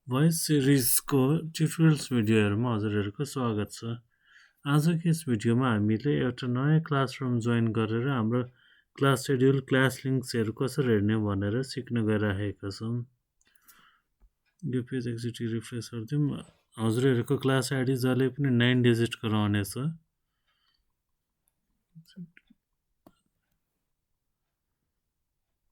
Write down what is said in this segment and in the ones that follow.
Voice सिरिजको tutorials भिडियोहरूमा हजुरहरूको स्वागत छ। आजको यस भिडियोमा हामीले एउटा नयाँ क्लासरुम जोइन गरेर हाम्रो क्लास सेड्युल, क्लास लिङ्क्सहरू कसरी हेर्ने भनेर सिक्न गइरहेका छौँ। यो पेज एकचोटि रिफ्रेस गरिदिउँ। हजुरहरूको क्लास आइडी जसले पनि 9 डिजिटको रहनेछ।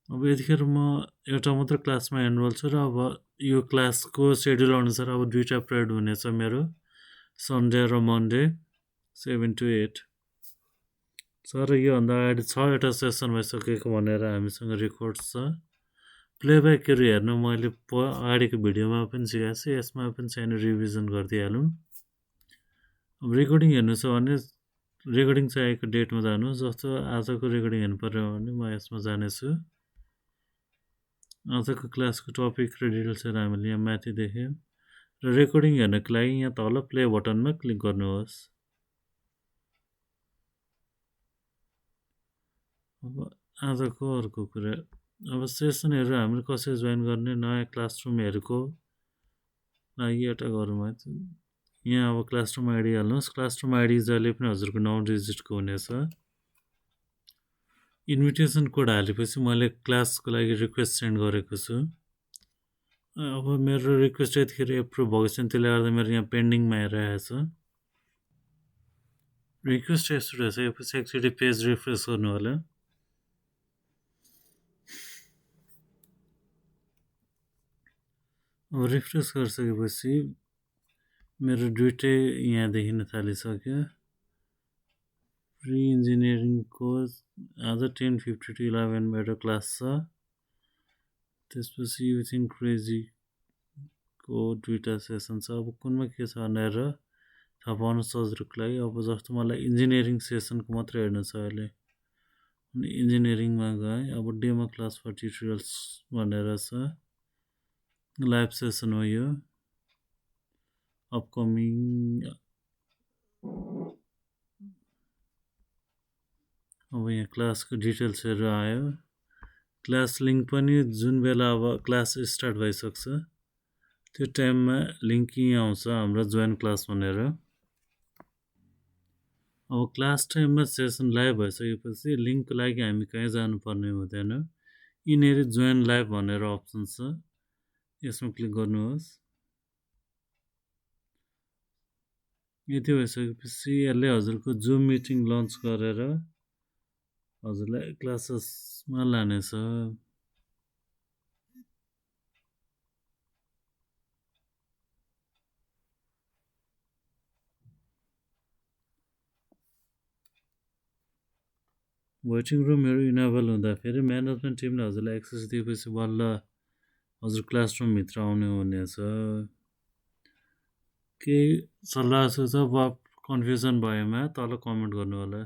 अब यतिखेर म एउटा मात्र क्लासमा एनरोल छु र अब यो क्लासको सेड्युल अनुसार अब दुईवटा पिरियड हुनेछ मेरो, सन्डे र मन्डे 7 to 8। सर योभन्दा अगाडि 6वटा सेसन भइसकेको भनेर हामीसँग रेकर्ड छ। प्लेब्याकहरू हेर्न मैले अगाडिको भिडियोमा पनि सिकाएको छु, यसमा पनि सानो रिभिजन गरिदिइहालौँ। अब रेकर्डिङ हेर्नु छ भने रेकर्डिङ चाहिएको डेटमा जानु, जस्तो आजको रेकर्डिङ हेर्नु पर्यो भने म यसमा जानेछु। आजको क्लासको टपिक र डिटेल्सहरू हामीले यहाँ माथि देख्यौँ र रेकर्डिङ हेर्नको लागि यहाँ तल प्ले बटनमा क्लिक गर्नुहोस्। अब आजको अर्को कुरा, अब सेसनहरू हामीले कसरी जोइन गर्ने, नयाँ क्लासरुमहरूको लागि एउटा गरौँ है। यहाँ अब क्लासरुम आइडी हाल्नुहोस्। क्लासरुम आइडी जहिले पनि हजुरको 9 डिजिटको हुनेछ। इन्भिटेसन कोड हालेपछि मैले क्लासको लागि रिक्वेस्ट सेन्ड गरेको छु। अब मेरो रिक्वेस्ट यतिखेर एप्रुभ भएको छैन, त्यसले गर्दा मेरो यहाँ पेन्डिङमा आइरहेको छ। रिक्वेस्ट यस्तो रहेछ, यो पछि एकचोटि पेज रिफ्रेस गर्नु होला। अब रिफ्रेस गरिसकेपछि मेरो दुइटै यहाँ देखिन थालिसक्यो। प्री इन्जिनियरिङको आज 10:50 to 11 मेरो क्लास छ। त्यसपछि युथिङ क्रेजीको दुईवटा सेसन छ। अब कुनमा के छ भनेर थाहा पाउनु सजिलोको लागि अब जस्तो मलाई इन्जिनियरिङ सेसनको मात्रै हेर्नु छ अहिले, अनि इन्जिनियरिङमा गएँ। अब डेमो क्लास फर ट्युटोरियल्स भनेर छ, लाइभ सेसन हो यो, अपकमिङ। अब यहाँ क्लासको डिटेल्सहरू आयो। क्लास लिङ्क पनि जुन बेला अब क्लास स्टार्ट भइसक्छ त्यो टाइममा लिङ्क यहाँ आउँछ हाम्रो जोइन क्लास भनेर। अब क्लास टाइममा सेसन लाइभ भइसकेपछि लिङ्कको लागि हामी कहीँ जानुपर्ने हुँदैन। यिनीहरू जोइन लाइभ भनेर अप्सन छ, यसमा क्लिक गर्नुहोस्। यति भइसकेपछि यसले हजुरको जुम मिटिङ लन्च गरेर हजुरलाई क्लासेसमा लानेछ। वेटिङ रुमहरू इनेबल हुँदाखेरि म्यानेजमेन्ट टिमले हजुरलाई एक्सेस दिएपछि बल्ल हजुर क्लासरुमभित्र आउने हुनेछ। केही सल्लाह सुझाव वा कन्फ्युजन भएमा तल कमेन्ट गर्नु होला।